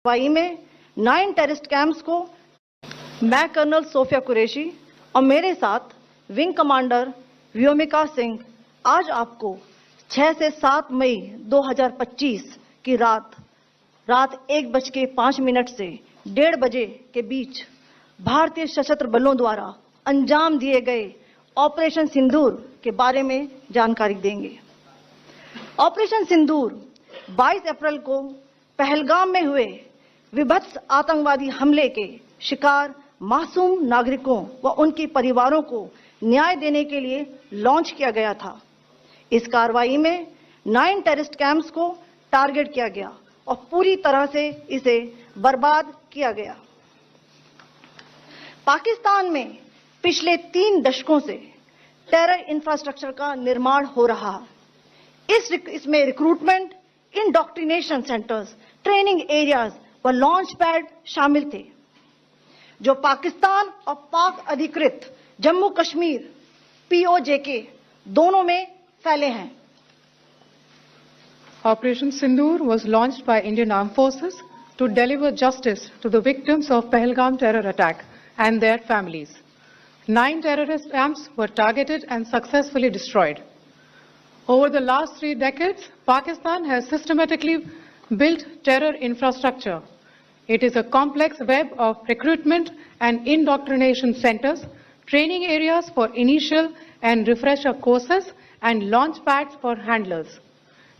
कार्रवाई में 9 terrorist camps को मैं कर्नल सोफिया कुरैशी और मेरे साथ विंग कमांडर व्योमिका सिंह आज आपको 6 से 7 मई 2025 की रात 1:05 से 1:30 बजे के बीच भारतीय सशस्त्र बलों द्वारा अंजाम दिए गए ऑपरेशन सिंदूर के बारे में जानकारी देंगे। ऑपरेशन सिंदूर 22 अप्रैल को पहलगाम में हुए विभत्स आतंकवादी हमले के शिकार मासूम नागरिकों व उनके परिवारों को न्याय देने के लिए लॉन्च किया गया था। इस कार्रवाई में 9 टेररिस्ट कैंप्स को टारगेट किया गया और पूरी तरह से इसे बर्बाद किया गया। पाकिस्तान में पिछले 3 दशकों से टेरर इंफ्रास्ट्रक्चर का निर्माण हो रहा है। इसमें recruitment, indoctrination centres, training areas व लॉन्च पैड शामिल थे, जो पाकिस्तान और पाक अधिकृत जम्मू कश्मीर POJK दोनों में फैले हैं। Operation Sindoor was launched by Indian Armed Forces to deliver justice to the victims of Pahalgam terror attack and their families. 9 terrorist camps were targeted and successfully destroyed. Over the last 3 decades, Pakistan has systematically built terror infrastructure. It is a complex web of recruitment and indoctrination centers, training areas for initial and refresher courses, and launch pads for handlers.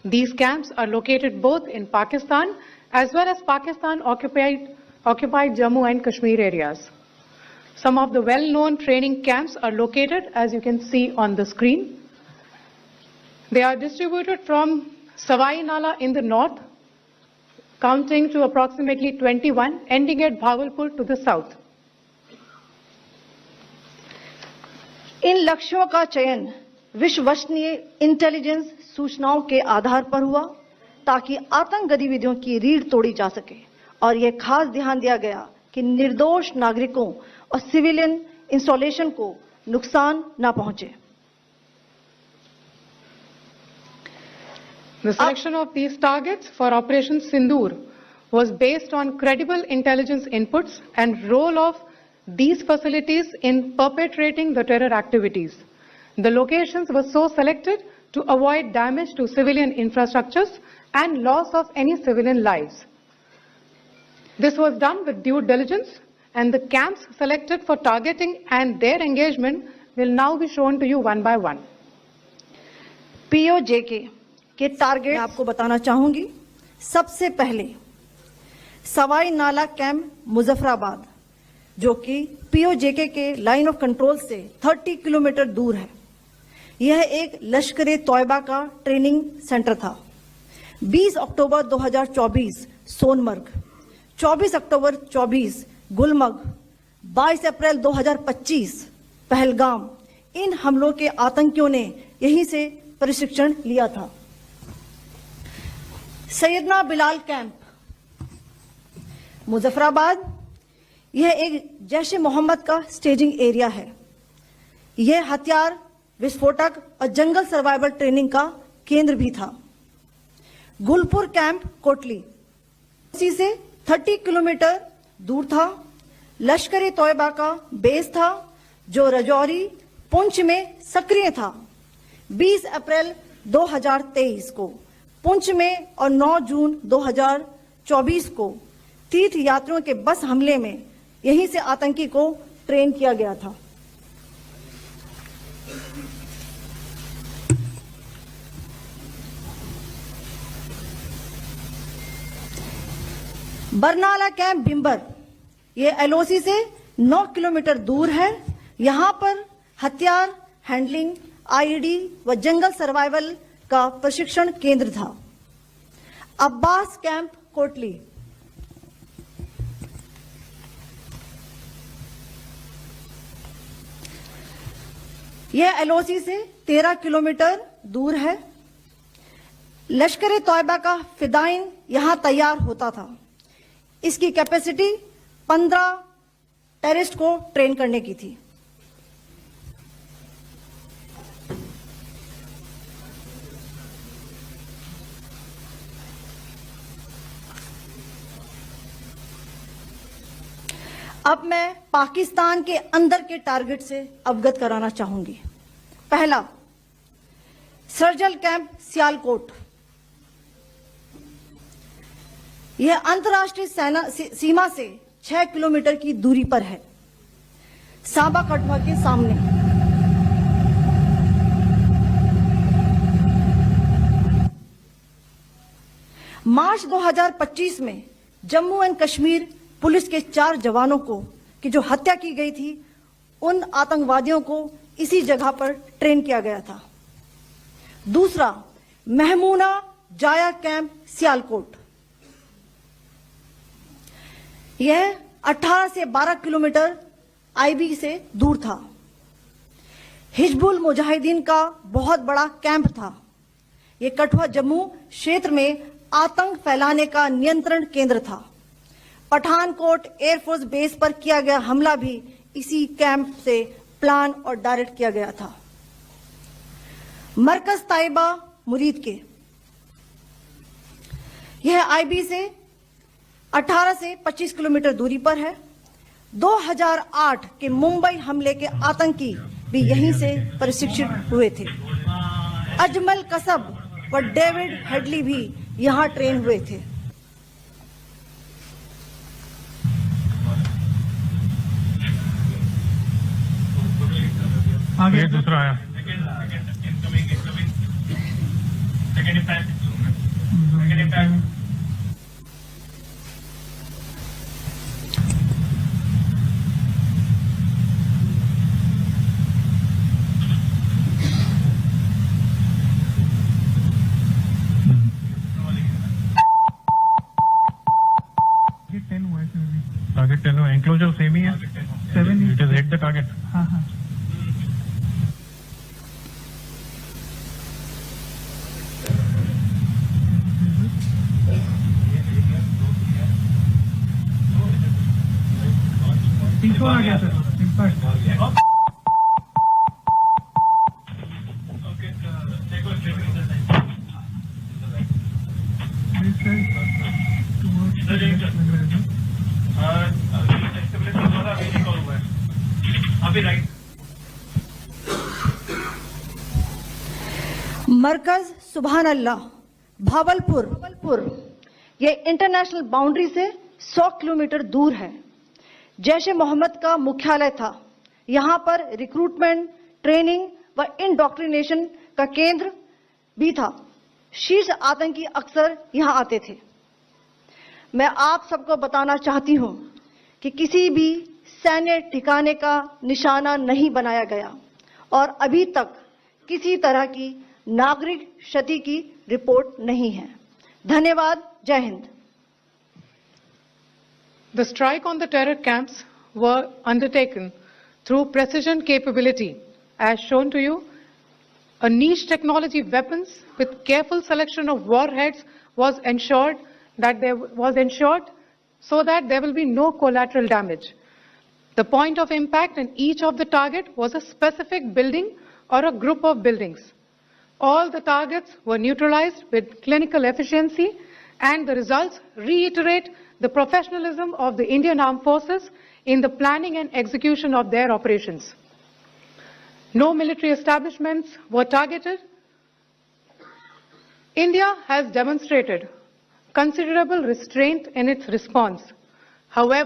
These camps are located both in Pakistan as well as Pakistan-occupied Jammu and Kashmir areas. Some of the well-known training camps are located, as you can see on the screen. They are distributed from Savai Nala in the north, counting to approximately 21, ending at Bhagalpur to the south. इन लक्ष्यों का चयन विश्वसनीय intelligence सूचनाओं के आधार पर हुआ ताकि आतंक गतिविधियों की रीढ़ तोड़ी जा सके और यह खास ध्यान दिया गया कि निर्दोष नागरिकों और सिविलियन इंस्टॉलेशन को नुकसान न पहुंचे। The selection of these targets for Operation Sindoor was based on credible intelligence inputs and role of these facilities in perpetrating the terror activities. The locations were so selected to avoid damage to civilian infrastructures and loss of any civilian lives. This was done with due diligence, and the camps selected for targeting and their engagement will now be shown to you one by one. POJK के target आपको बताना चाहूंगी। सबसे पहले सवाई नाला camp Muzaffarabad, जो कि POJK के लाइन ऑफ कंट्रोल से 30 किलोमीटर दूर है। यह एक लश्कर-ए तौयबा का ट्रेनिंग सेंटर था। 20 अक्टूबर 2024 सोनमर्ग, 24 अक्टूबर 24 गुलमर्ग, 22 अप्रैल 2025 पहलगाम, इन हमलों के आतंकियों ने यहीं से प्रशिक्षण लिया था। सैयदना बिलाल कैंप मुजफ्फराबाद, यह एक जैश-ए मोहम्मद का स्टेजिंग एरिया है। यह हथियार, विस्फोटक और जंगल सर्वाइवल ट्रेनिंग का केंद्र भी था। गुलपुर कैंप कोटली इसी से 30 किलोमीटर दूर था। लश्कर-ए तौयबा का बेस था, जो रजौरी, पुंछ में सक्रिय था। 20 अप्रैल 2023 को पुंछ में और 9 जून 2024 को तीर्थ यात्रियों के बस हमले में यहीं से आतंकी को ट्रेन किया गया था। बरनाला कैंप बिंबर, ये LOC से 9 किलोमीटर दूर है। यहां पर हथियार, हैंडलिंग, IED व जंगल सर्वाइवल का प्रशिक्षण केंद्र था। अब्बास कैंप कोटली, यह LOC से 13 किलोमीटर दूर है। लश्कर-ए तौयबा का फिदाइन यहां तैयार होता था। इसकी कैपेसिटी 15 टेररिस्ट को ट्रेन करने की थी। अब मैं पाकिस्तान के अंदर के टारगेट से अवगत कराना चाहूंगी। पहला, सर्जिकल कैंप सियालकोट। यह अंतर्राष्ट्रीय सीमा से 6 किलोमीटर की दूरी पर है, सांबा कठुआ के सामने। मार्च 2025 में जम्मू एंड कश्मीर पुलिस के 4 जवानों को की जो हत्या की गई थी, उन आतंकवादियों को इसी जगह पर ट्रेन किया गया था। दूसरा, महमूना जाया कैंप सियालकोट। यह 18 से 12 किलोमीटर आईबी से दूर था। हिजबुल मुजाहिदीन का बहुत बड़ा कैंप था। यह कठुआ जम्मू क्षेत्र में आतंक फैलाने का नियंत्रण केंद्र था। पठानकोट एयरफोर्स बेस पर किया गया हमला भी इसी कैंप से प्लान और डायरेक्ट किया गया था। मरकज ताइबा मुरीद के, यह आईबी से 18 से 25 किलोमीटर दूरी पर है। 2008 के मुंबई हमले के आतंकी भी यहीं से प्रशिक्षित हुए थे। अजमल कसब व डेविड हेडली भी यहां ट्रेन हुए थे। आगे दूसरा आया। टारगेट 10 एंक्लोजर सेम ही है। 7 it is hit the target. हाँ हाँ। आ गया सर। मरकज सुभान अल्लाह भावलपुर, यह इंटरनेशनल बाउंड्री से 100 किलोमीटर दूर है। जैश ए मोहम्मद का मुख्यालय था। यहां पर रिक्रूटमेंट, ट्रेनिंग व इंडोक्ट्रिनेशन का केंद्र भी था। शीर्ष आतंकी अक्सर यहां आते थे। मैं आप सबको बताना चाहती हूं कि किसी भी सैन्य ठिकाने का निशाना नहीं बनाया गया और अभी तक किसी तरह की नागरिक क्षति की रिपोर्ट नहीं है। धन्यवाद। जय Hind. The strike on the terror camps were undertaken through precision capability, as shown to you. A niche technology weapons with careful selection of warheads was ensured so that there will be no collateral damage. The point of impact in each of the target was a specific building or a group of buildings. All the targets were neutralized with clinical efficiency, and the results reiterate the professionalism of the Indian Armed Forces in the planning and execution of their operations. No military establishments were targeted. India has demonstrated considerable restraint in its response. However,